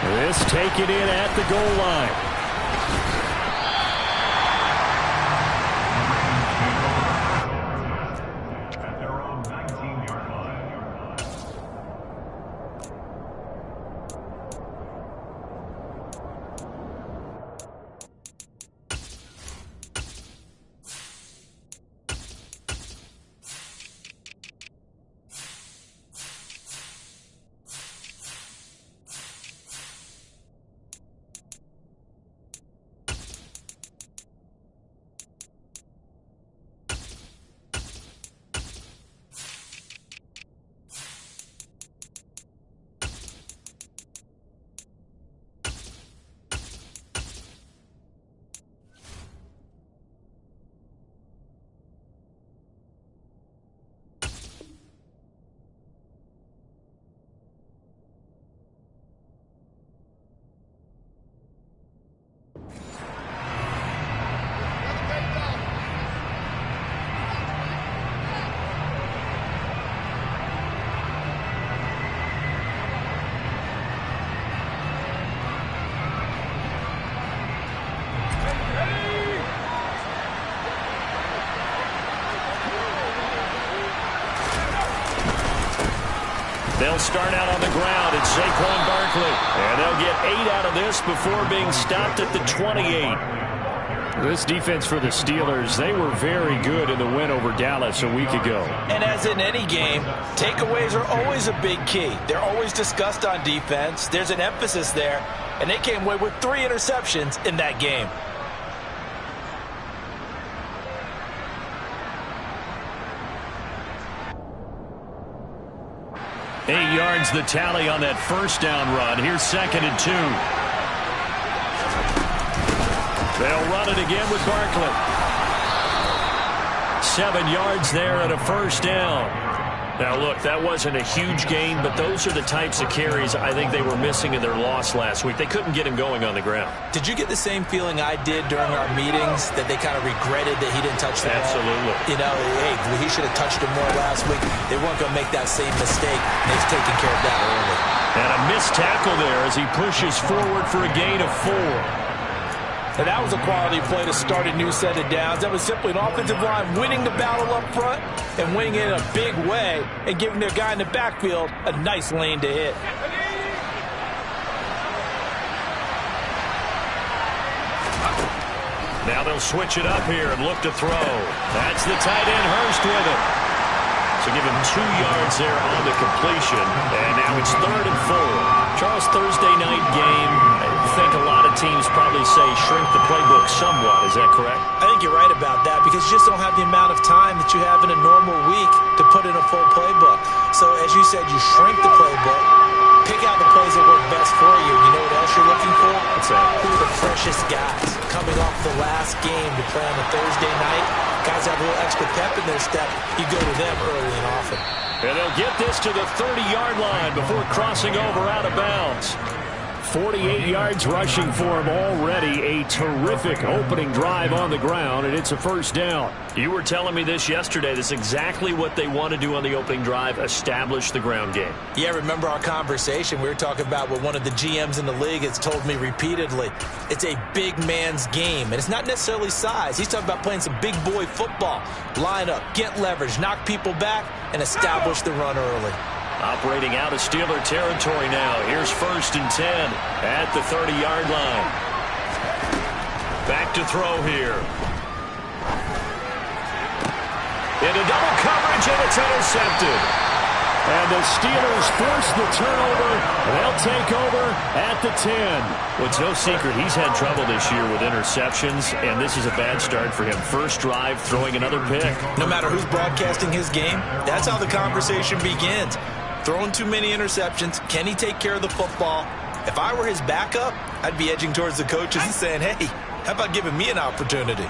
This taken in at the goal line. They'll start out on the ground. It's Saquon Barkley. And they'll get 8 out of this before being stopped at the 28. This defense for the Steelers, they were very good in the win over Dallas a week ago. And as in any game, takeaways are always a big key. They're always discussed on defense. There's an emphasis there. And they came away with 3 interceptions in that game. Eight yards the tally on that first down run. Here's 2nd and 2. They'll run it again with Barkley. 7 yards there and a first down. Now, look, that wasn't a huge gain, but those are the types of carries I think they were missing in their loss last week. They couldn't get him going on the ground. Did you get the same feeling I did during our meetings, that they kind of regretted that he didn't touch the ball? Absolutely. You know, hey, he should have touched him more last week. They weren't going to make that same mistake. They've taken care of that early. And a missed tackle there as he pushes forward for a gain of 4. And that was a quality play to start a new set of downs. That was simply an offensive line winning the battle up front and winning it in a big way and giving their guy in the backfield a nice lane to hit. Now they'll switch it up here and look to throw. That's the tight end, Hurst, with it. So give him 2 yards there on the completion. And now it's 3rd and 4. Charles, Thursday night game, I think a lot of teams probably say shrink the playbook somewhat. Is that correct? I think you're right about that because you just don't have the amount of time that you have in a normal week to put in a full playbook. So as you said, you shrink the playbook, pick out the plays that work best for you. You know what else you're looking for? What's that? Who are the freshest guys coming off the last game to play on a Thursday night? Guys have a little extra pep in their step. You go to them early and often. And they'll get this to the 30-yard line before crossing over out of bounds. 48 yards rushing for him already. A terrific opening drive on the ground, and it's a first down. You were telling me this yesterday. This is exactly what they want to do on the opening drive, establish the ground game. Yeah, remember our conversation? We were talking about what one of the GMs in the league has told me repeatedly. It's a big man's game, and it's not necessarily size. He's talking about playing some big boy football. Line up, get leverage, knock people back, and establish the run early. Operating out of Steeler territory now. Here's 1st and 10 at the 30-yard line. Back to throw here. Into double coverage, and it's intercepted. And the Steelers force the turnover. They'll take over at the 10. Well, it's no secret he's had trouble this year with interceptions, and this is a bad start for him. First drive, throwing another pick. No matter who's broadcasting his game, that's how the conversation begins. Throwing too many interceptions. Can he take care of the football? If I were his backup, I'd be edging towards the coaches and saying, hey, how about giving me an opportunity?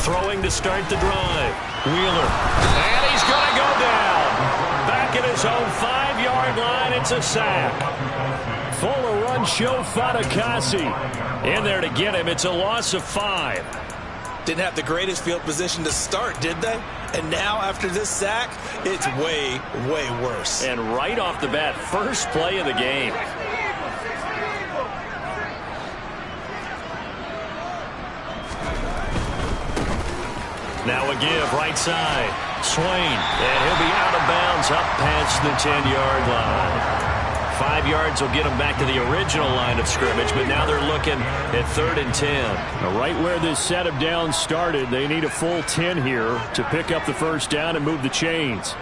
Throwing to start the drive. Wheeler. And he's going to go down. Back at his own 5-yard line. It's a sack. Fuller runs Ancho Fatukasi in there to get him. It's a loss of 5. Didn't have the greatest field position to start, did they? And now, after this sack, it's way, way worse. And right off the bat, first play of the game. Now a give, right side. Swain, and he'll be out of bounds up past the 10-yard line. 5 yards will get them back to the original line of scrimmage, but now they're looking at 3rd and 10. Now right where this set of downs started, they need a full 10 here to pick up the first down and move the chains.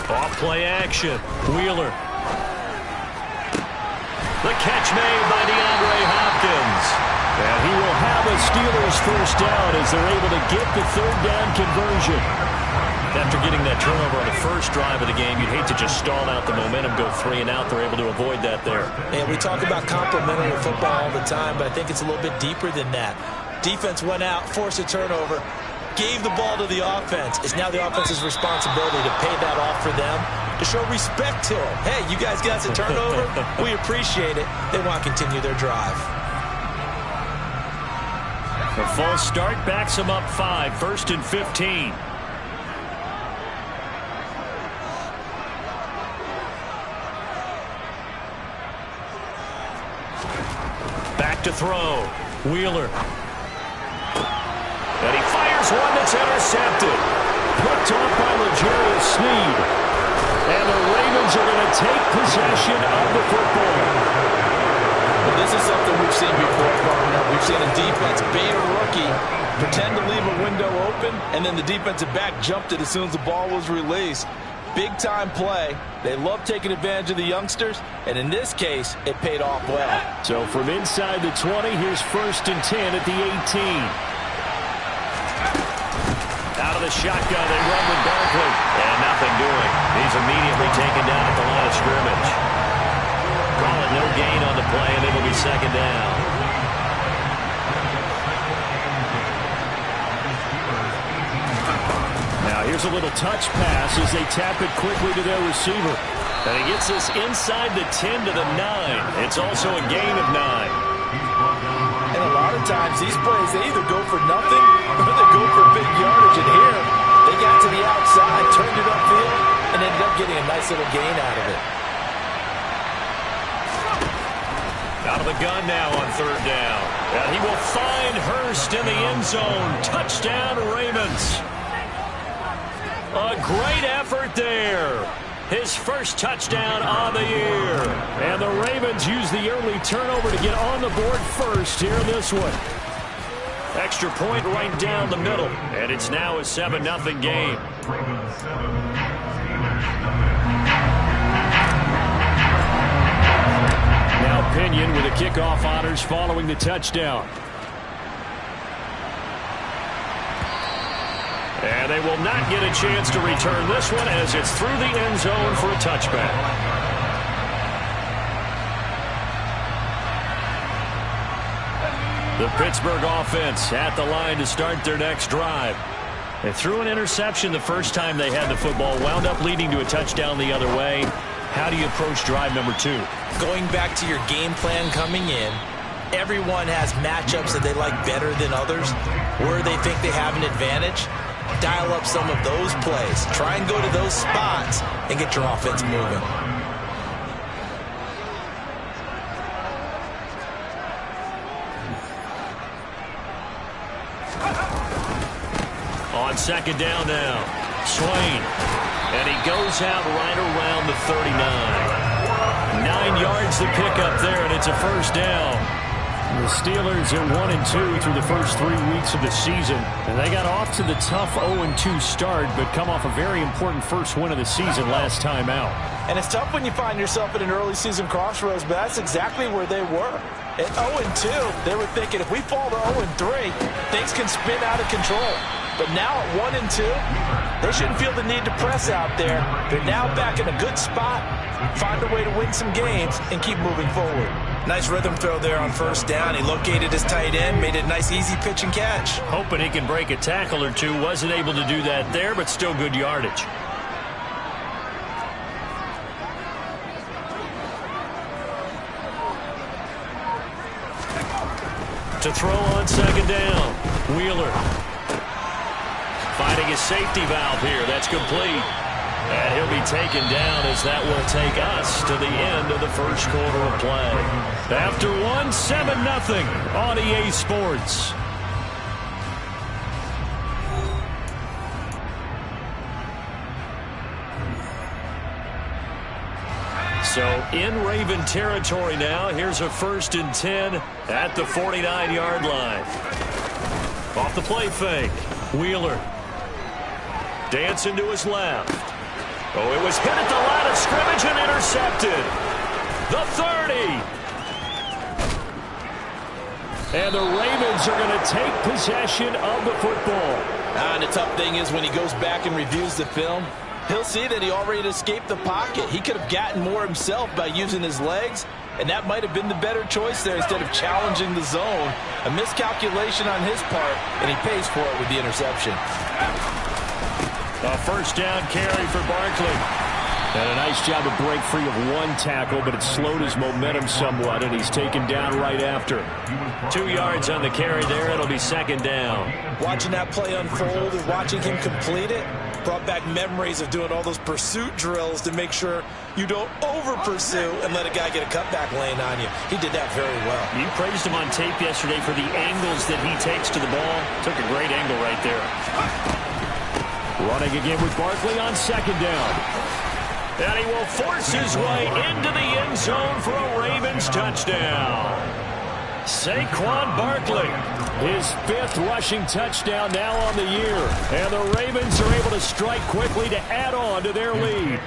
Off play action. Wheeler. The catch made by DeAndre Hopkins. And he will have a Steelers first down as they're able to get the 3rd down conversion. After getting that turnover on the first drive of the game, you'd hate to just stall out the momentum, go 3 and out. They're able to avoid that there. And we talk about complementary football all the time, but I think it's a little bit deeper than that. Defense went out, forced a turnover, gave the ball to the offense. It's now the offense's responsibility to pay that off for them, to show respect to them. Hey, you guys got a turnover? We appreciate it. They want to continue their drive. The false start backs them up 5, 1st and 15. Back to throw. Wheeler. And he fires one that's intercepted. Picked off by L'Jarius Sneed. And the Ravens are going to take possession of the football. Well, this is something we've seen before, partner. We've seen a defense bait a rookie, pretend to leave a window open, and then the defensive back jumped it as soon as the ball was released. Big-time play. They love taking advantage of the youngsters, and in this case, it paid off well. So from inside the 20, here's 1st and 10 at the 18. Out of the shotgun, they run with Barkley. And nothing doing. He's immediately taken down at the line of scrimmage. Call it no gain on the play, and it'll be 2nd down. Now here's a little touch pass as they tap it quickly to their receiver. And he gets this inside the 10 to the 9. It's also a gain of 9. And a lot of times, these plays, they either go for nothing or they go for big yardage. And here, they got to the outside, turned it upfield, and ended up getting a nice little gain out of it. Out of the gun now on 3rd down. And he will find Hurst in the end zone. Touchdown, Ravens. A great effort there. His first touchdown on the year. And the Ravens use the early turnover to get on the board first here in this one. Extra point right down the middle. And it's now a 7-0 game. Now Pinion with the kickoff honors following the touchdown. And they will not get a chance to return this one as it's through the end zone for a touchback. The Pittsburgh offense at the line to start their next drive. They threw an interception the first time they had the football, wound up leading to a touchdown the other way. How do you approach drive number 2? Going back to your game plan coming in, everyone has matchups that they like better than others, where they think they have an advantage. Dial up some of those plays. Try and go to those spots and get your offense moving. On 2nd down now, Swain. And he goes out right around the 39. 9 yards to pick up there, and it's a first down. The Steelers are 1-2 through the first 3 weeks of the season. And they got off to the tough 0-2 start, but come off a very important first win of the season last time out. And it's tough when you find yourself at an early season crossroads, but that's exactly where they were. At 0-2, they were thinking if we fall to 0-3, things can spin out of control. But now at 1-2, They shouldn't feel the need to press out there. They're now back in a good spot. Find a way to win some games and keep moving forward. Nice rhythm throw there on first down. He located his tight end, made it a nice easy pitch and catch. Hoping he can break a tackle or two. Wasn't able to do that there, but still good yardage. To throw on second down. Wheeler finding his safety valve here. That's complete. And he'll be taken down as that will take us to the end of the first quarter of play. After 7-0 on EA Sports. So in Raven territory now. Here's a 1st and 10 at the 49-yard line. Off the play fake. Wheeler dancing to his left. Oh, it was hit at the line of scrimmage and intercepted. The 30. And the Ravens are going to take possession of the football. And the tough thing is when he goes back and reviews the film, he'll see that he already escaped the pocket. He could have gotten more himself by using his legs, and that might have been the better choice there instead of challenging the zone. A miscalculation on his part, and he pays for it with the interception. A first down carry for Barkley. And a nice job to break free of one tackle, but it slowed his momentum somewhat, and he's taken down right after. 2 yards on the carry there. It'll be second down. Watching that play unfold and watching him complete it brought back memories of doing all those pursuit drills to make sure you don't over-pursue and let a guy get a cutback lane on you. He did that very well. You praised him on tape yesterday for the angles that he takes to the ball. Took a great angle right there. Running again with Barkley on second down. And he will force his way into the end zone for a Ravens touchdown. Saquon Barkley, his 5th rushing touchdown now on the year. And the Ravens are able to strike quickly to add on to their lead.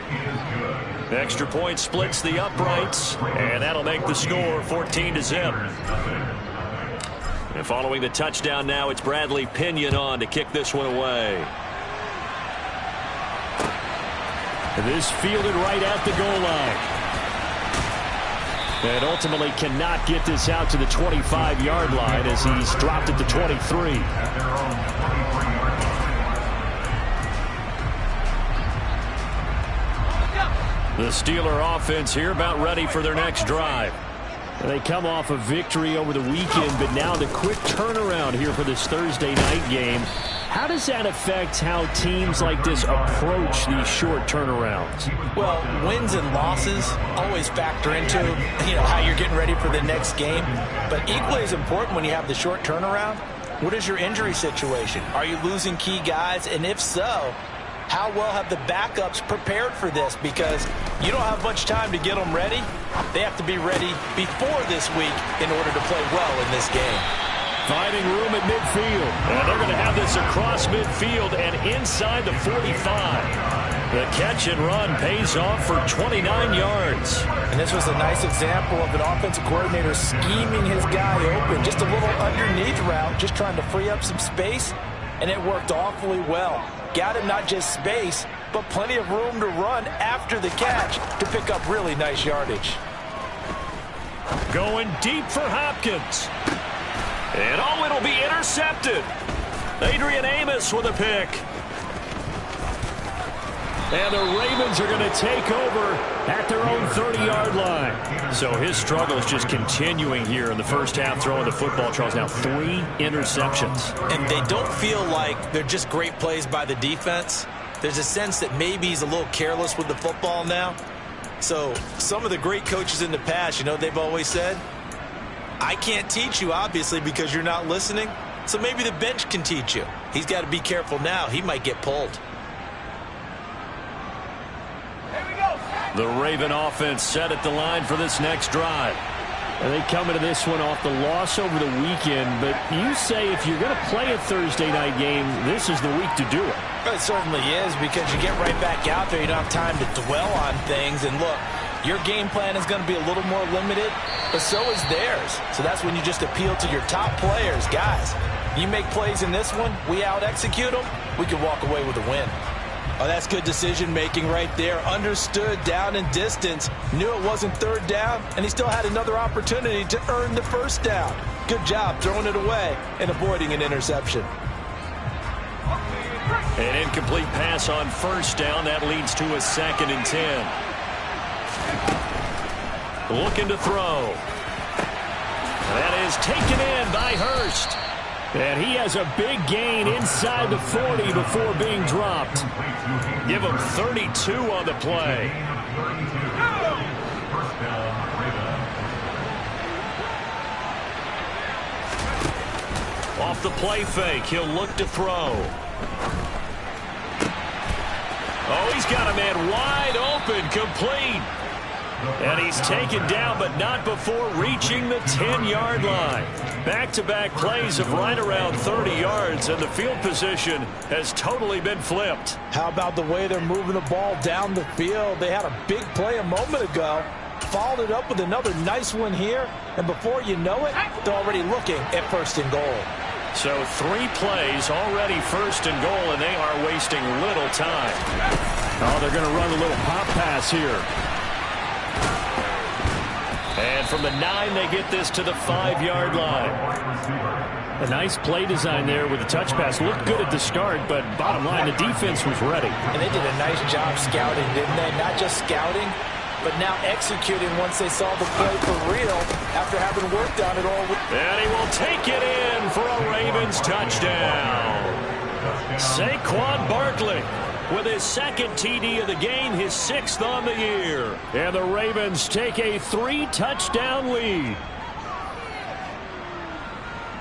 Extra point splits the uprights, and that'll make the score 14-0. And following the touchdown now, it's Bradley Pinion on to kick this one away. And this fielded right at the goal line. And ultimately cannot get this out to the 25-yard line as he's dropped at the 23. The Steeler offense here about ready for their next drive. They come off a victory over the weekend, but now the quick turnaround here for this Thursday night game. How does that affect how teams like this approach these short turnarounds? Well, wins and losses always factor into, how you're getting ready for the next game. But equally as important when you have the short turnaround, what is your injury situation? Are you losing key guys? And if so, how well have the backups prepared for this? Because you don't have much time to get them ready. They have to be ready before this week in order to play well in this game. Finding room at midfield. And they're going to have this across midfield and inside the 45. The catch and run pays off for 29 yards. And this was a nice example of an offensive coordinator scheming his guy open. Just a little underneath route, just trying to free up some space. And it worked awfully well. Got him not just space, but plenty of room to run after the catch to pick up really nice yardage. Going deep for Hopkins. And it'll be intercepted. Adrian Amos with a pick. And the Ravens are going to take over at their own 30-yard line. So his struggle is just continuing here in the first half, throwing the football. Charles, now 3 interceptions. And they don't feel like they're just great plays by the defense. There's a sense that maybe he's a little careless with the football now. So some of the great coaches in the past, they've always said, I can't teach you, obviously, because you're not listening. So maybe the bench can teach you. He's got to be careful now. He might get pulled. The Raven offense set at the line for this next drive. And they come into this one off the loss over the weekend. But you say if you're going to play a Thursday night game, this is the week to do it. It certainly is, because you get right back out there. You don't have time to dwell on things. And look, your game plan is going to be a little more limited, but so is theirs. So that's when you just appeal to your top players. Guys, you make plays in this one, we out-execute them, we can walk away with a win. Oh, that's good decision-making right there. Understood down and distance. Knew it wasn't third down, and he still had another opportunity to earn the first down. Good job throwing it away and avoiding an interception. An incomplete pass on first down. That leads to a 2nd and 10. Looking to throw. That is taken in by Hurst. And he has a big gain inside the 40 before being dropped. Give him 32 on the play. Off the play fake, he'll look to throw. Oh, he's got a man wide open, complete. And he's taken down, but not before reaching the 10-yard line. Back-to-back plays of right around 30 yards, and the field position has totally been flipped. How about the way they're moving the ball down the field? They had a big play a moment ago, followed it up with another nice one here, and before you know it, they're already looking at 1st and goal. So 3 plays already 1st and goal, and they are wasting little time. Oh, they're going to run a little pop pass here. And from the 9, they get this to the 5-yard line. A nice play design there with the touch pass. Looked good at the start, but bottom line, the defense was ready. And they did a nice job scouting, didn't they? Not just scouting, but now executing once they saw the play for real after having worked on it all week. And he will take it in for a Ravens touchdown. Saquon Barkley with his 2nd TD of the game, his 6th on the year. And the Ravens take a 3-touchdown lead.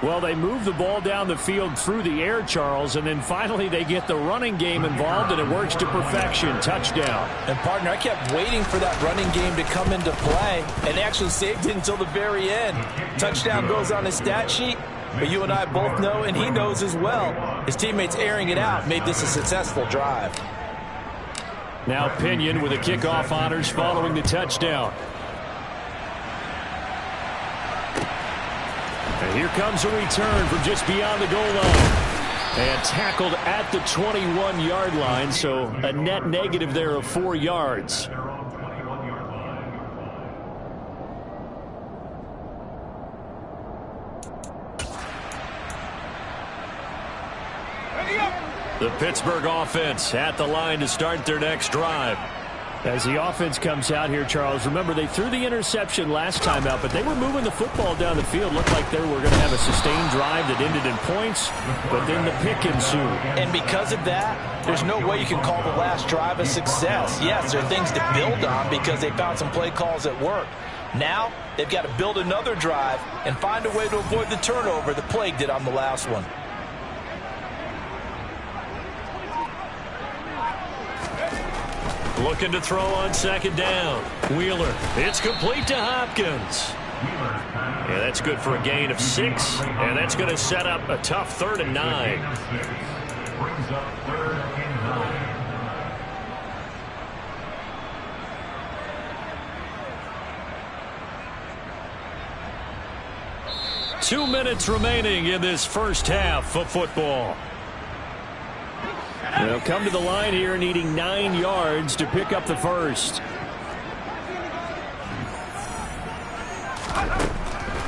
Well, they move the ball down the field through the air, Charles, and then finally they get the running game involved, and it works to perfection. Touchdown. And, partner, I kept waiting for that running game to come into play, and they actually saved it until the very end. Touchdown goes on his stat sheet, but you and I both know, and he knows as well, his teammates airing it out made this a successful drive. Now Pinion with the kickoff honors following the touchdown. And here comes a return from just beyond the goal line. And tackled at the 21-yard line, so a net negative there of 4 yards. The Pittsburgh offense at the line to start their next drive. As the offense comes out here, Charles, remember they threw the interception last time out, but they were moving the football down the field. Looked like they were going to have a sustained drive that ended in points, but then the pick ensued. And because of that, there's no way you can call the last drive a success. Yes, there are things to build on because they found some play calls that work. Now, they've got to build another drive and find a way to avoid the turnover the plague did on the last one. Looking to throw on 2nd down. Wheeler. It's complete to Hopkins. Yeah, that's good for a gain of 6. And that's going to set up a tough 3rd and 9. Brings up 3rd and 9. 2 minutes remaining in this first half of football. They'll come to the line here needing 9 yards to pick up the first.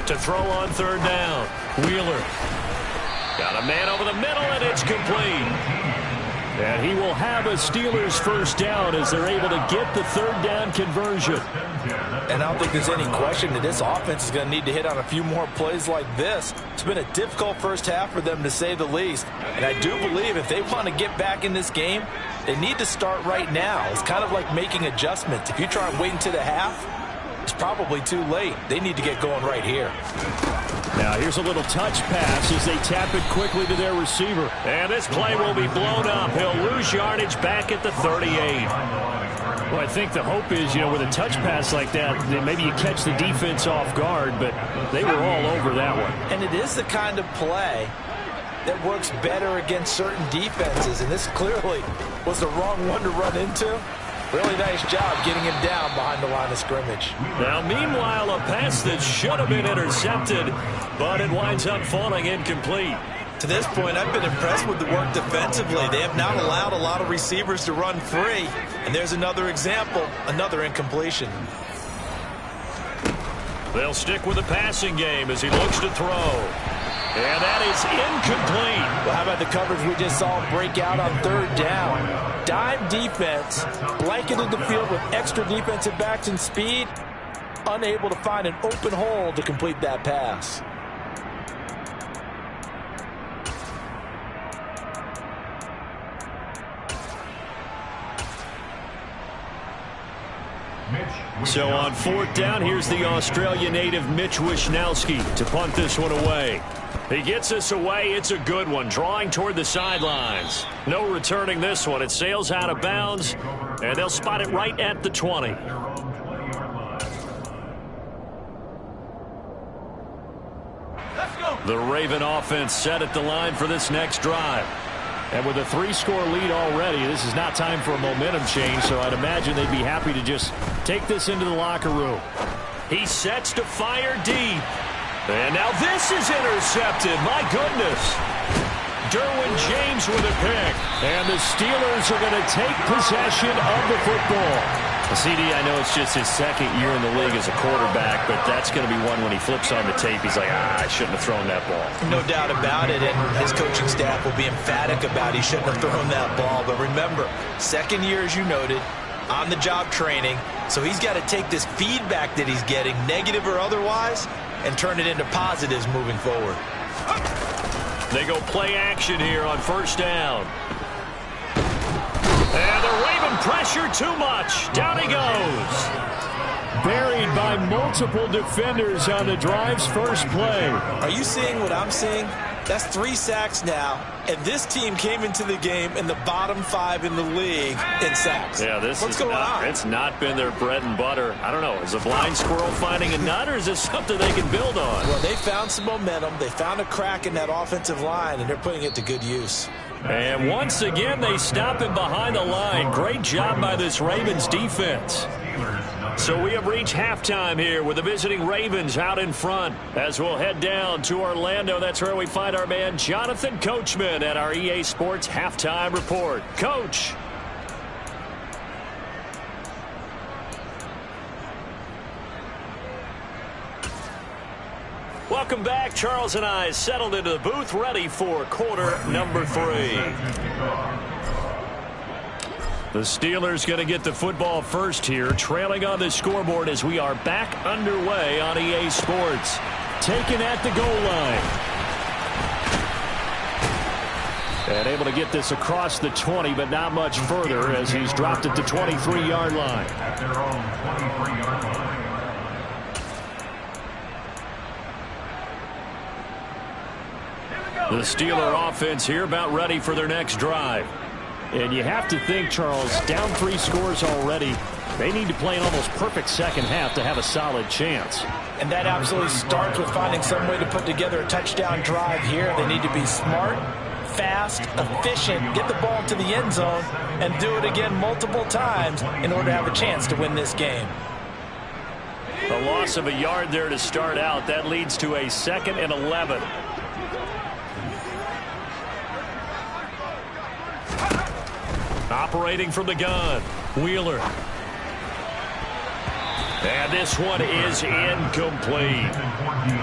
To throw on 3rd down. Wheeler. Got a man over the middle, and it's complete. And he will have a Steelers first down as they're able to get the 3rd down conversion. And I don't think there's any question that this offense is going to need to hit on a few more plays like this. It's been a difficult first half for them, to say the least. And I do believe if they want to get back in this game, they need to start right now. It's kind of like making adjustments. If you try and wait until the half, it's probably too late. They need to get going right here. Now here's a little touch pass as they tap it quickly to their receiver. And this play will be blown up. He'll lose yardage back at the 38. Well, I think the hope is, with a touch pass like that, then maybe you catch the defense off guard, but they were all over that one. And it is the kind of play that works better against certain defenses, and this clearly was the wrong one to run into. Really nice job getting him down behind the line of scrimmage. Now, meanwhile, a pass that should have been intercepted, but it winds up falling incomplete. To this point, I've been impressed with the work defensively. They have not allowed a lot of receivers to run free. And there's another example, another incompletion. They'll stick with the passing game as he looks to throw. And that is incomplete. Well, how about the coverage we just saw break out on third down? Dime defense, blanketed the field with extra defensive backs and speed, unable to find an open hole to complete that pass. So on fourth down, here's the Australia native Mitch Wishnowsky to punt this one away. He gets us away. It's a good one, drawing toward the sidelines. No returning this one. It sails out of bounds, and they'll spot it right at the 20. The Raven offense set at the line for this next drive. And with a 3-score lead already, this is not time for a momentum change, so I'd imagine they'd be happy to just take this into the locker room. He sets to fire deep. And now this is intercepted. My goodness. Derwin James with a pick. And the Steelers are going to take possession of the football. CD, I know it's just his second year in the league as a quarterback, but that's going to be one when he flips on the tape. He's like, I shouldn't have thrown that ball. No doubt about it, and his coaching staff will be emphatic about he shouldn't have thrown that ball. But remember, second year, as you noted, on-the-job training, so he's got to take this feedback that he's getting, negative or otherwise, and turn it into positives moving forward. They go play action here on first down. And the Raven pressure too much. Down he goes. Buried by multiple defenders on the drive's first play. Are you seeing what I'm seeing? That's 3 sacks now, and this team came into the game in the bottom 5 in the league in sacks. Yeah, What's going on? It's not been their bread and butter. I don't know. Is a blind squirrel finding a nut, or is this something they can build on? Well, they found some momentum. They found a crack in that offensive line, and they're putting it to good use. And once again, they stop him behind the line. Great job by this Ravens defense. So we have reached halftime here with the visiting Ravens out in front. As we'll head down to Orlando, that's where we find our man Jonathan Coachman at our EA Sports Halftime Report. Coach. Welcome back. Charles and I settled into the booth, ready for quarter number 3. The Steelers going to get the football first here, trailing on the scoreboard as we are back underway on EA Sports. Taken at the goal line. And able to get this across the 20, but not much further as he's dropped at the 23-yard line. At their own 23-yard line. The Steeler offense here about ready for their next drive. And you have to think, Charles, down 3 scores already. They need to play an almost perfect second half to have a solid chance. And that absolutely starts with finding some way to put together a touchdown drive here. They need to be smart, fast, efficient, get the ball to the end zone, and do it again multiple times in order to have a chance to win this game. A loss of a yard there to start out. That leads to a 2nd and 11. Operating from the gun, Wheeler. And this one is incomplete.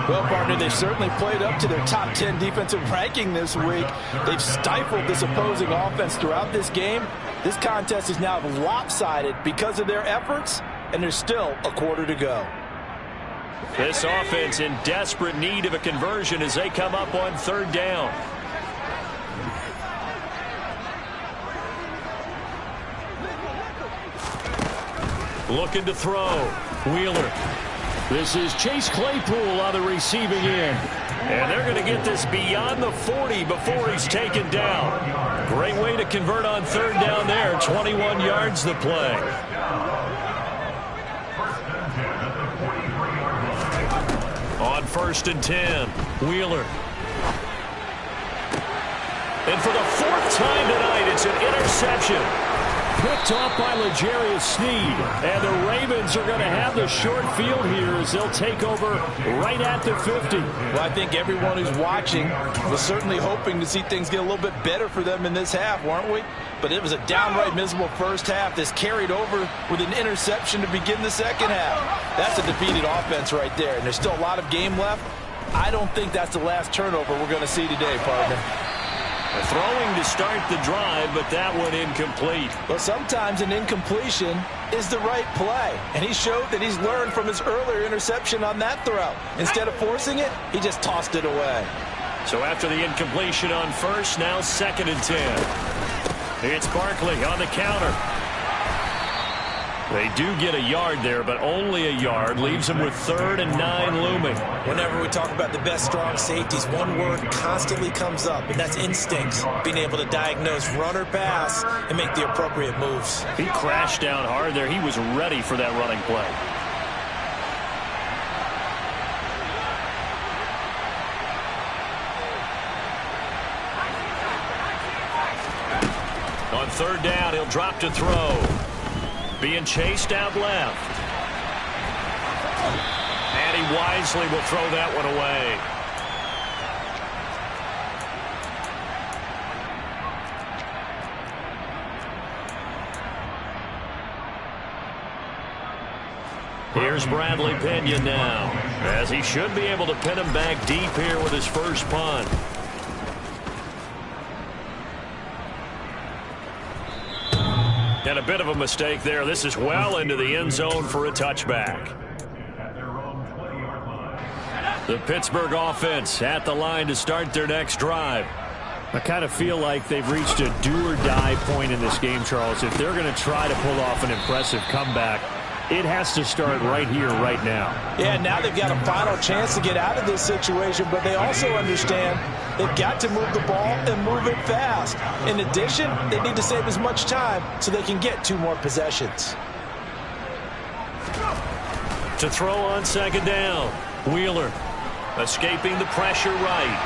Well, partner, they've certainly played up to their top 10 defensive ranking this week. They've stifled this opposing offense throughout this game. This contest is now lopsided because of their efforts, and there's still a quarter to go. This offense in desperate need of a conversion as they come up on 3rd down. Looking to throw. Wheeler. This is Chase Claypool on the receiving end. And they're going to get this beyond the 40 before he's taken down. Great way to convert on 3rd down there. 21 yards the play. On 1st and 10, Wheeler. And for the 4th time tonight, it's an interception. picked off by L'Jarius Sneed. And the Ravens are going to have the short field here as they'll take over right at the 50. Well, I think everyone who's watching was certainly hoping to see things get a little bit better for them in this half, weren't we? But it was a downright miserable first half. This carried over with an interception to begin the second half. That's a defeated offense right there, and there's still a lot of game left. I don't think that's the last turnover we're going to see today, partner. Throwing to start the drive, but that one incomplete. Well, sometimes an incompletion is the right play, and he showed that he's learned from his earlier interception on that throw. Instead of forcing it, he just tossed it away. So after the incompletion on first, now 2nd and 10. It's Barkley on the counter. They do get a yard there, but only a yard. Leaves them with 3rd and 9 looming. Whenever we talk about the best strong safeties, one word constantly comes up, and that's instincts. Being able to diagnose run or pass and make the appropriate moves. He crashed down hard there. He was ready for that running play. On 3rd down, he'll drop to throw. Being chased out left. And he wisely will throw that one away. Here's Bradley Pena now, as he should be able to pin him back deep here with his first punt. And a bit of a mistake there. This is well into the end zone for a touchback. The Pittsburgh offense at the line to start their next drive. I kind of feel like they've reached a do-or-die point in this game, Charles. If they're going to try to pull off an impressive comeback, it has to start right here, right now. Yeah, now they've got a final chance to get out of this situation, but they also understand they've got to move the ball and move it fast. In addition, they need to save as much time so they can get 2 more possessions. To throw on 2nd down, Wheeler escaping the pressure right.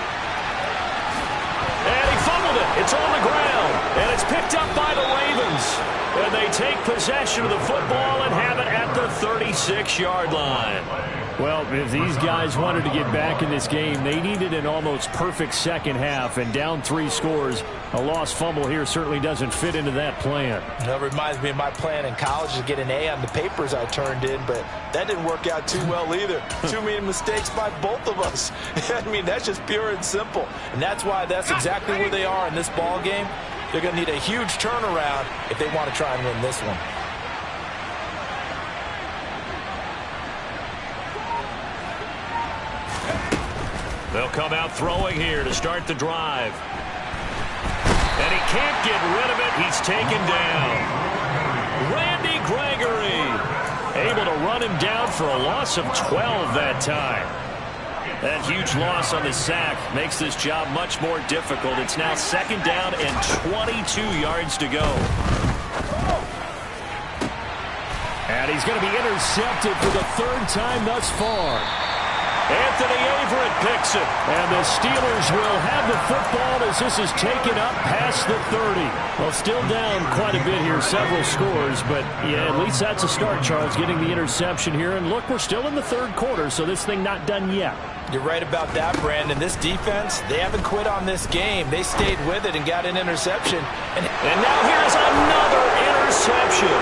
And he fumbled it. It's on the ground, and it's picked up by the Ravens. And they take possession of the football and have it at the 36-yard line. Well, if these guys wanted to get back in this game, they needed an almost perfect second half, and down 3 scores. A lost fumble here certainly doesn't fit into that plan. That reminds me of my plan in college to get an A on the papers I turned in, but that didn't work out too well either. Too many mistakes by both of us. I mean, that's just pure and simple. And that's why that's exactly where they are in this ball game. They're going to need a huge turnaround if they want to try and win this one. They'll come out throwing here to start the drive. And he can't get rid of it. He's taken down. Randy Gregory able to run him down for a loss of 12 that time. That huge loss on the sack makes this job much more difficult. It's now 2nd down and 22 yards to go. And he's going to be intercepted for the 3rd time thus far. Anthony Averett picks it. And the Steelers will have the football as this is taken up past the 30. Well, still down quite a bit here, several scores. But, yeah, at least that's a start, Charles, getting the interception here. And, look, we're still in the 3rd quarter, so this thing not done yet. You're right about that, Brandon. This defense, they haven't quit on this game. They stayed with it and got an interception. And now here's another interception.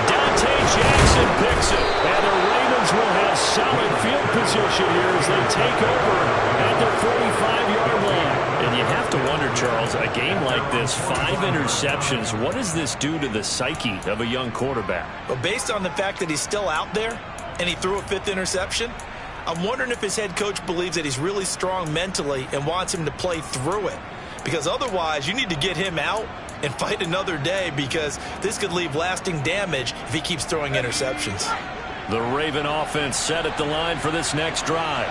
Dante Jackson picks it. And the Ravens will have solid field position here as they take over at their 45-yard line. And you have to wonder, Charles, a game like this, 5 interceptions, what does this do to the psyche of a young quarterback? Well, based on the fact that he's still out there and he threw a 5th interception, I'm wondering if his head coach believes that he's really strong mentally and wants him to play through it. Because otherwise, you need to get him out and fight another day, because this could leave lasting damage if he keeps throwing interceptions. The Raven offense set at the line for this next drive.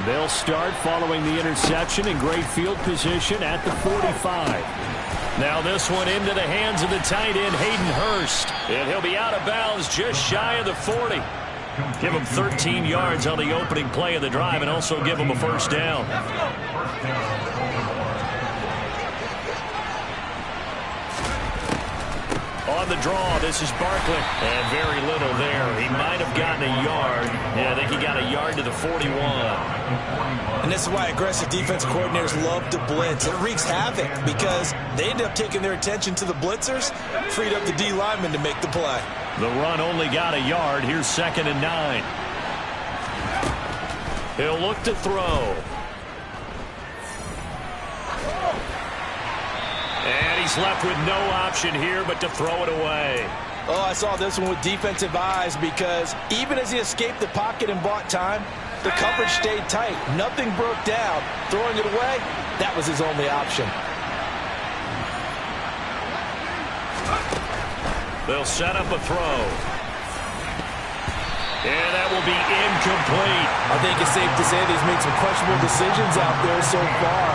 They'll start following the interception in great field position at the 45. Now this one into the hands of the tight end, Hayden Hurst. And he'll be out of bounds just shy of the 40. Give him 13 yards on the opening play of the drive and also give him a 1st down. on the draw. This is Barkley. And very little there. He might have gotten a yard. Yeah, I think he got a yard to the 41. And this is why aggressive defense coordinators love to blitz. It wreaks havoc because they end up taking their attention to the blitzers, freed up the D lineman to make the play. The run only got a yard. Here's 2nd and 9. He'll look to throw. And he's left with no option here but to throw it away. Oh, I saw this one with defensive eyes because even as he escaped the pocket and bought time, the coverage stayed tight. Nothing broke down. Throwing it away, that was his only option. They'll set up a throw. And that will be incomplete. I think it's safe to say that he's made some questionable decisions out there so far.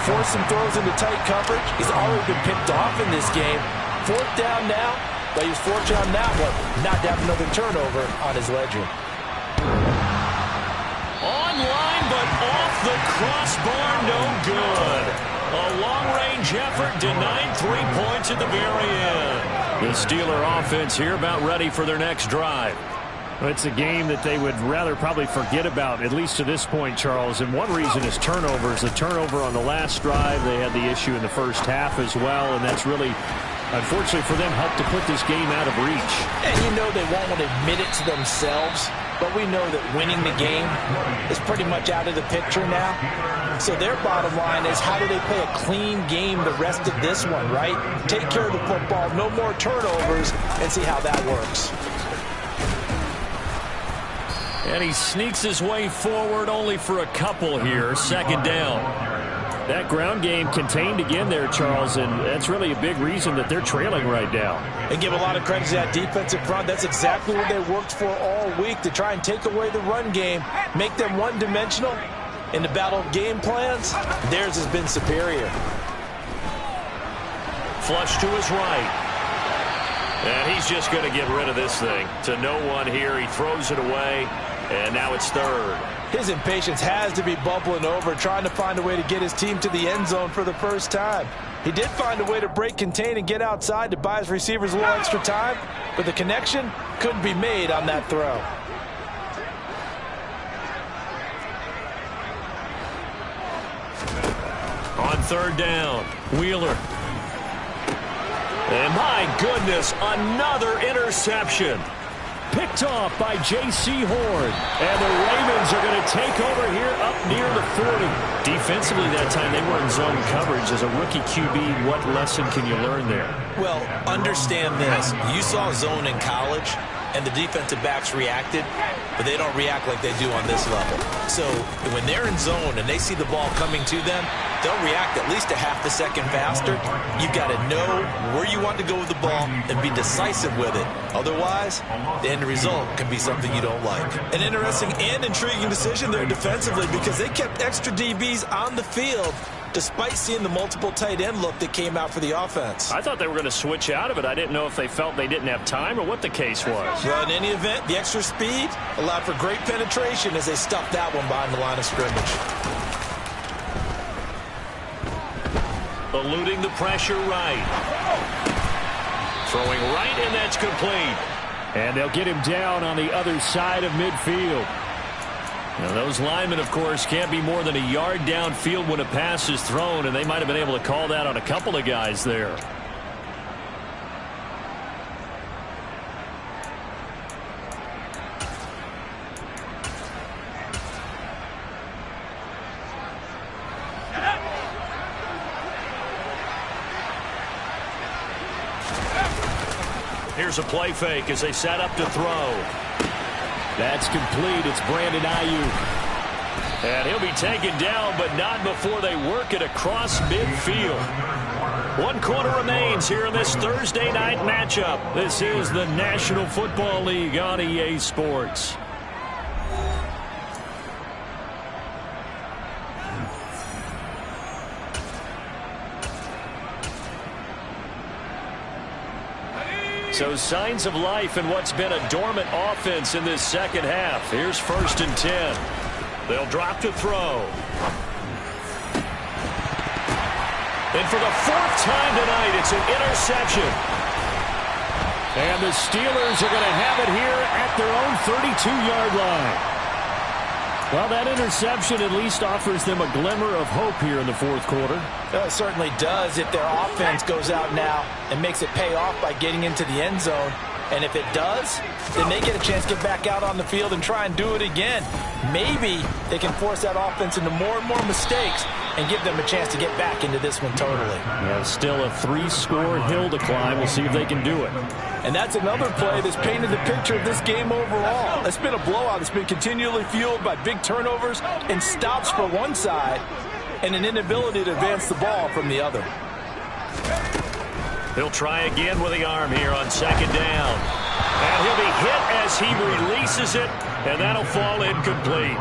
Forced some throws into tight coverage. He's already been picked off in this game. 4th down now, but he was fortunate on that one not to have another turnover on his ledger. Online, but off the crossbar, no good. A long-range effort denied 3 points at the very end. The Steeler offense here about ready for their next drive. It's a game that they would rather probably forget about, at least to this point, Charles. And one reason is turnovers. The turnover on the last drive, they had the issue in the first half as well, and that's really, unfortunately for them, helped to put this game out of reach. And you know they won't want to admit it to themselves, but we know that winning the game is pretty much out of the picture now. So their bottom line is, how do they play a clean game the rest of this one, right? Take care of the football, no more turnovers, and see how that works. And he sneaks his way forward only for a couple here. 2nd down. That ground game contained again there, Charles, and that's really a big reason that they're trailing right now. And give a lot of credit to that defensive front. That's exactly what they worked for all week, to try and take away the run game, make them one-dimensional. In the battle of game plans, theirs has been superior. Flush to his right. And he's just going to get rid of this thing. To no one here. He throws it away. And now it's 3rd. His impatience has to be bubbling over, trying to find a way to get his team to the end zone for the first time. He did find a way to break contain and get outside to buy his receivers a little extra time, but the connection couldn't be made on that throw. On 3rd down, Wheeler. And my goodness, another interception. Picked off by J.C. Horn. And the Ravens are going to take over here up near the 40. Defensively that time, they were in zone coverage. As a rookie QB, what lesson can you learn there? Well, understand this. You saw zone in college, and the defensive backs reacted, but they don't react like they do on this level. So when they're in zone and they see the ball coming to them, they'll react at least a half a second faster. You've got to know where you want to go with the ball and be decisive with it. Otherwise, the end result can be something you don't like. An interesting and intriguing decision there defensively, because they kept extra DBs on the field despite seeing the multiple tight end look that came out for the offense. I thought they were going to switch out of it. I didn't know if they felt they didn't have time or what the case was. Well, in any event, the extra speed allowed for great penetration as they stuffed that one behind the line of scrimmage. Eluding the pressure right. Throwing right, and that's complete. And they'll get him down on the other side of midfield. Now, those linemen, of course, can't be more than a yard downfield when a pass is thrown, and they might have been able to call that on a couple of guys there. Here's a play fake as they set up to throw. That's complete. It's Brandon Ayuk. And he'll be taken down, but not before they work it across midfield. 1 quarter remains here in this Thursday night matchup. This is the National Football League on EA Sports. So signs of life in what's been a dormant offense in this second half. Here's 1st and 10. They'll drop to throw. And for the 4th time tonight, it's an interception. And the Steelers are going to have it here at their own 32-yard line. Well, that interception at least offers them a glimmer of hope here in the fourth quarter. It certainly does if their offense goes out now and makes it pay off by getting into the end zone. And if it does, then they get a chance to get back out on the field and try and do it again. Maybe they can force that offense into more and more mistakes and give them a chance to get back into this one totally. Yeah, still a 3-score hill to climb. We'll see if they can do it. And that's another play that's painted the picture of this game overall. It's been a blowout. It's been continually fueled by big turnovers and stops for one side and an inability to advance the ball from the other. He'll try again with the arm here on second down. And he'll be hit as he releases it, and that'll fall incomplete.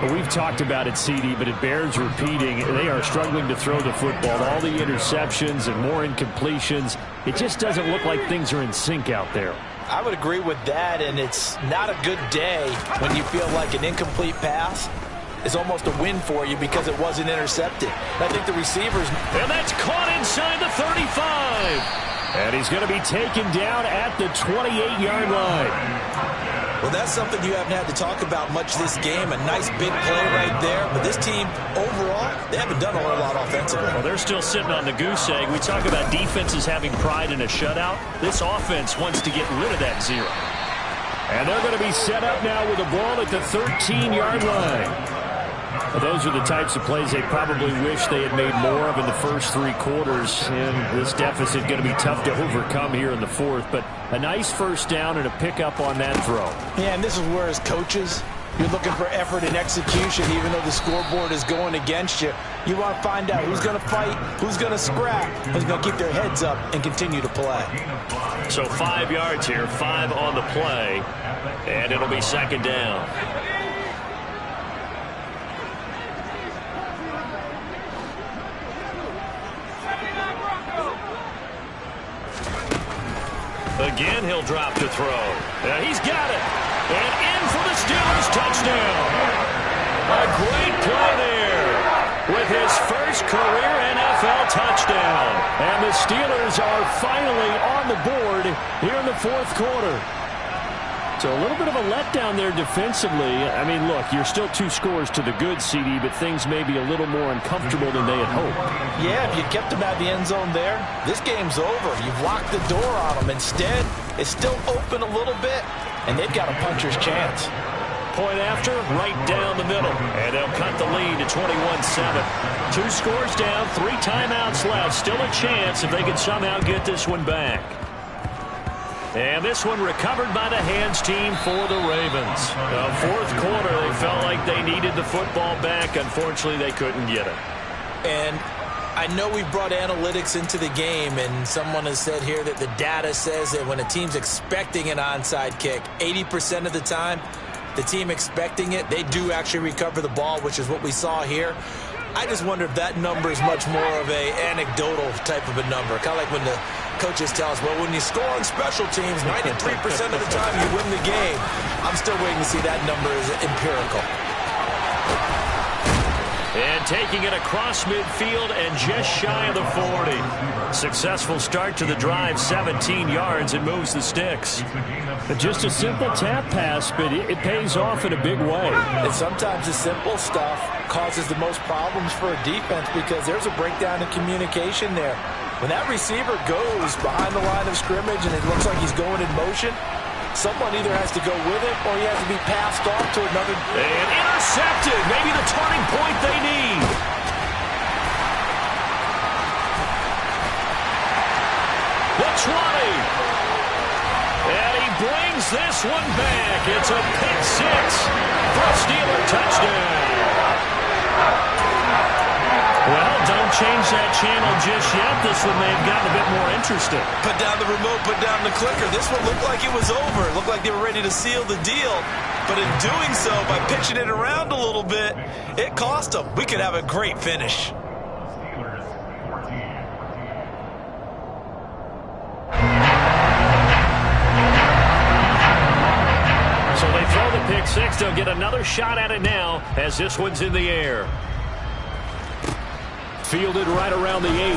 Well, we've talked about it, CD, but it bears repeating. They are struggling to throw the football. All the interceptions and more incompletions. It just doesn't look like things are in sync out there. I would agree with that, and it's not a good day when you feel like an incomplete pass is almost a win for you because it wasn't intercepted. And I think the receivers... And that's caught inside the 35. And he's going to be taken down at the 28-yard line. Well, that's something you haven't had to talk about much this game. A nice big play right there. But this team, overall, they haven't done a whole lot offensively. Well, they're still sitting on the goose egg. We talk about defenses having pride in a shutout. This offense wants to get rid of that zero. And they're going to be set up now with a ball at the 13-yard line. Well, those are the types of plays they probably wish they had made more of in the first 3 quarters. And this deficit going to be tough to overcome here in the fourth. But a nice first down and a pickup on that throw. Yeah, and this is where as coaches, you're looking for effort and execution even though the scoreboard is going against you. You want to find out who's going to fight, who's going to scrap, who's going to keep their heads up and continue to play. So 5 yards here, 5 on the play, and it'll be second down. Again, he'll drop to throw. He's got it. And in for the Steelers touchdown. A great play there with his first career NFL touchdown. And the Steelers are finally on the board here in the fourth quarter. So a little bit of a letdown there defensively. I mean, look, you're still 2 scores to the good, CD, but things may be a little more uncomfortable than they had hoped. Yeah, if you kept them out of the end zone there, this game's over. You've locked the door on them. Instead, it's still open a little bit, and they've got a puncher's chance. Point after, right down the middle. And they'll cut the lead to 21-7. 2 scores down, 3 timeouts left. Still a chance if they can somehow get this one back. And this one recovered by the hands team for the Ravens. Fourth quarter, they felt like they needed the football back. Unfortunately, they couldn't get it. And I know we've brought analytics into the game, and someone has said here that the data says that when a team's expecting an onside kick, 80% of the time, the team expecting it, they do actually recover the ball, which is what we saw here. I just wonder if that number is much more of a anecdotal type of a number. Kind of like when the coaches tell us, well, when you score on special teams, 93% of the time you win the game. I'm still waiting to see that number as empirical. And taking it across midfield and just shy of the 40. Successful start to the drive, 17 yards, and moves the sticks. Just a simple tap pass, but it pays off in a big way. And sometimes the simple stuff causes the most problems for a defense because there's a breakdown in communication there. When that receiver goes behind the line of scrimmage and it looks like he's going in motion, someone either has to go with it or he has to be passed off to another. And intercepted. Maybe the turning point they need. The 20. And he brings this one back. It's a pick 6 for a Steeler touchdown. Well, don't change that channel just yet. This one may have gotten a bit more interesting. Put down the remote, put down the clicker. This one looked like it was over. It looked like they were ready to seal the deal. But in doing so, by pitching it around a little bit, it cost them. We could have a great finish. So they throw the pick 6. They'll get another shot at it now as this one's in the air. Fielded right around the 8.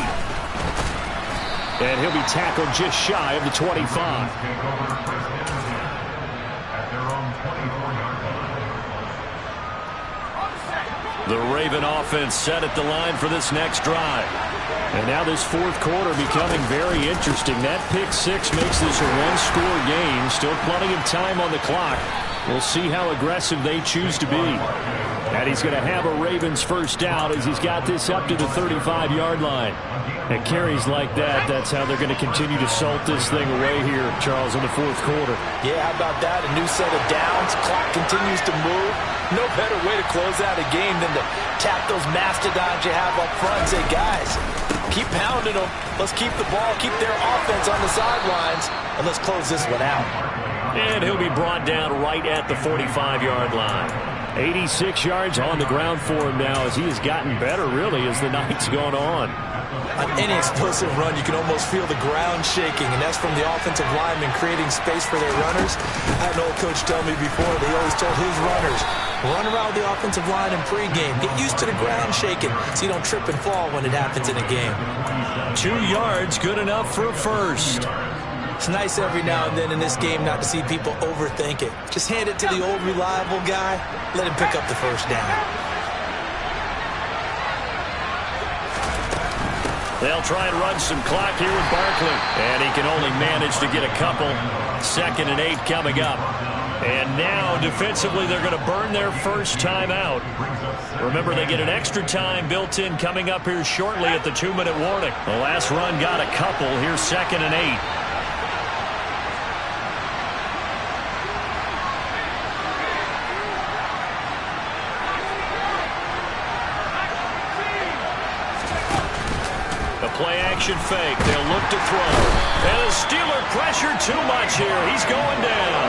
And he'll be tackled just shy of the 25. The Raven offense set at the line for this next drive. And now this fourth quarter becoming very interesting. That pick six makes this a one-score game. Still plenty of time on the clock. We'll see how aggressive they choose to be. And he's going to have a Ravens first down as he's got this up to the 35-yard line. At carries like that, that's how they're going to continue to salt this thing away here, Charles, in the fourth quarter. Yeah, how about that? A new set of downs. Clock continues to move. No better way to close out a game than to tap those mastodons you have up front and say, guys, keep pounding them. Let's keep the ball, keep their offense on the sidelines, and let's close this one out. And he'll be brought down right at the 45-yard line. 86 yards on the ground for him now as he has gotten better, really, as the night's gone on. On any explosive run, you can almost feel the ground shaking, and that's from the offensive linemen creating space for their runners. I had an old coach tell me before, they always told his runners, run around the offensive line in pregame. Get used to the ground shaking so you don't trip and fall when it happens in a game. 2 yards, good enough for a first. It's nice every now and then in this game not to see people overthink it. Just hand it to the old reliable guy. Let him pick up the first down. They'll try and run some clock here with Barkley. And he can only manage to get a couple. 2nd and 8 coming up. And now, defensively, they're going to burn their first time out. Remember, they get an extra time built in coming up here shortly at the 2-minute warning. The last run got a couple. Here's 2nd and 8. Play-action fake. They'll look to throw. And the Steeler pressure too much here. He's going down.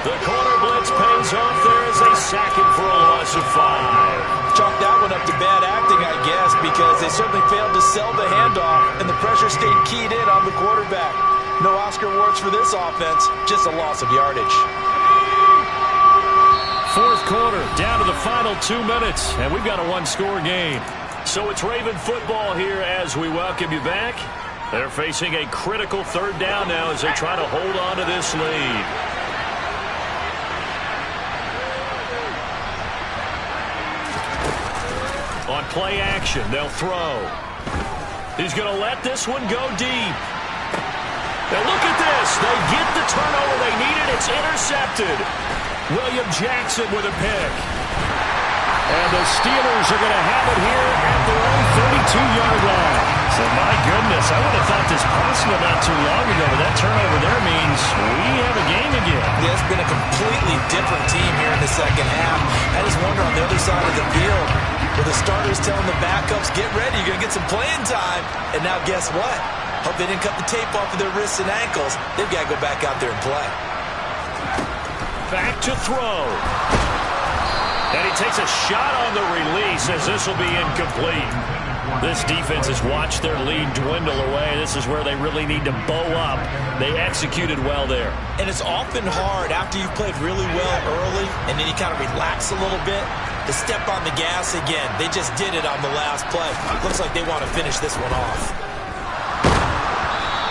The corner blitz pays off there as they sack him for a loss of 5. Chalk that one up to bad acting, I guess, because they certainly failed to sell the handoff, and the pressure stayed keyed in on the quarterback. No Oscar awards for this offense, just a loss of yardage. Fourth quarter, down to the final 2 minutes, and we've got a one-score game. So it's Raven football here as we welcome you back. They're facing a critical third down now as they try to hold on to this lead. On play action, they'll throw. He's going to let this one go deep. Now look at this. They get the turnover they needed. It's intercepted. William Jackson with a pick. And the Steelers are going to have it here at their own 32-yard line. So, my goodness, I would have thought this possible not too long ago, but that turnover there means we have a game again. Yeah, it's been a completely different team here in the second half. I just wonder on the other side of the field, where the starters telling the backups, get ready, you're going to get some playing time. And now guess what? Hope they didn't cut the tape off of their wrists and ankles. They've got to go back out there and play. Back to throw. And he takes a shot on the release as this will be incomplete. This defense has watched their lead dwindle away. This is where they really need to bow up. They executed well there. And it's often hard after you've played really well early and then you kind of relax a little bit to step on the gas again. They just did it on the last play. Looks like they want to finish this one off.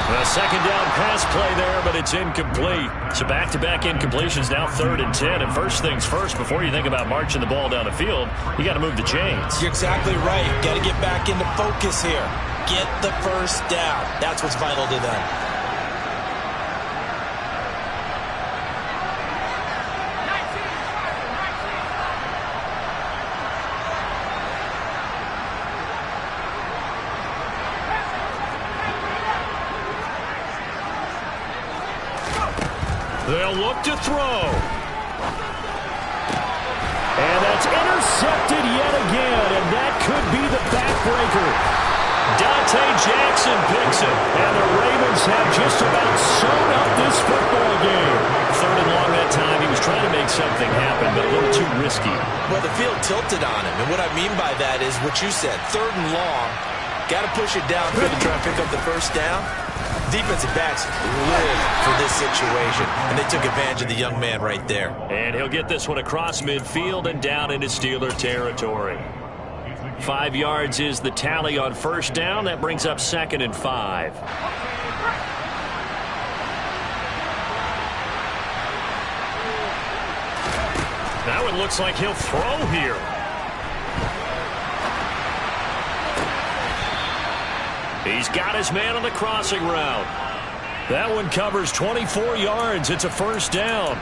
A second down pass play there, but it's incomplete. So back-to-back incompletions, now 3rd and 10. And first things first, before you think about marching the ball down the field, you got to move the chains. You're exactly right. Got to get back into focus here. Get the first down. That's what's vital to them. They'll look to throw. And that's intercepted yet again, and that could be the backbreaker. Dante Jackson picks it, and the Ravens have just about sewn up this football game. 3rd and long that time. He was trying to make something happen, but a little too risky. Well, the field tilted on him, and what I mean by that is what you said, 3rd and long. Got to push it downfield to try and pick up the first down. Defensive backs live for this situation, and they took advantage of the young man right there. And he'll get this one across midfield and down into Steeler territory. 5 yards is the tally on first down. That brings up 2nd and 5. Now it looks like he'll throw here. He's got his man on the crossing route. That one covers 24 yards. It's a first down.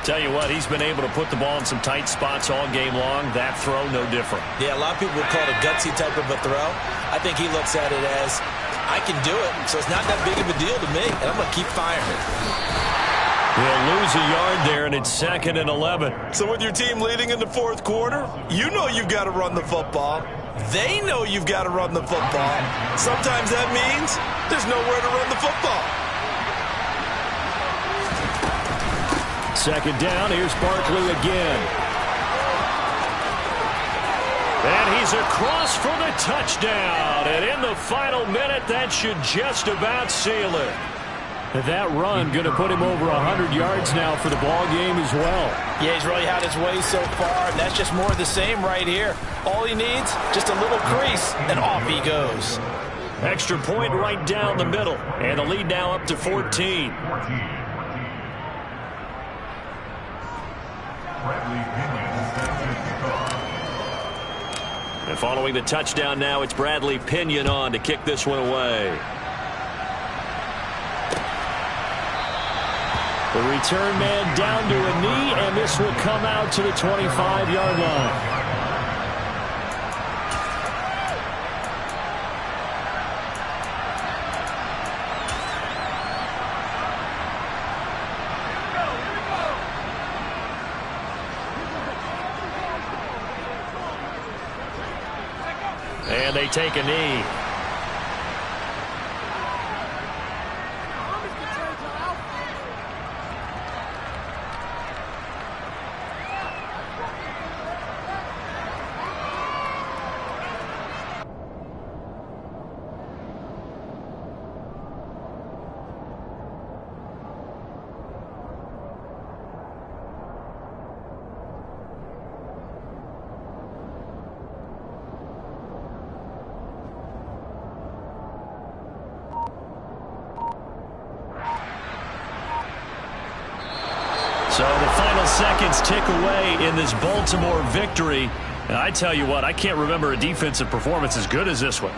Tell you what, he's been able to put the ball in some tight spots all game long. That throw, no different. Yeah, a lot of people would call it a gutsy type of a throw. I think he looks at it as, I can do it, so it's not that big of a deal to me, and I'm going to keep firing it. He'll lose a yard there, and it's 2nd and 11. So with your team leading in the fourth quarter, you know you've got to run the football. They know you've got to run the football. Sometimes that means there's nowhere to run the football. 2nd down, here's Barkley again. And he's across for the touchdown. And in the final minute, that should just about seal it. That run going to put him over 100 yards now for the ball game as well. Yeah, he's really had his way so far, and that's just more of the same right here. All he needs, just a little crease, and off he goes. Extra point right down the middle, and the lead now up to 14. And following the touchdown now, it's Bradley Pinion on to kick this one away. The return man down to a knee, and this will come out to the 25-yard line. And they take a knee. So the final seconds tick away in this Baltimore victory. And I tell you what, I can't remember a defensive performance as good as this one.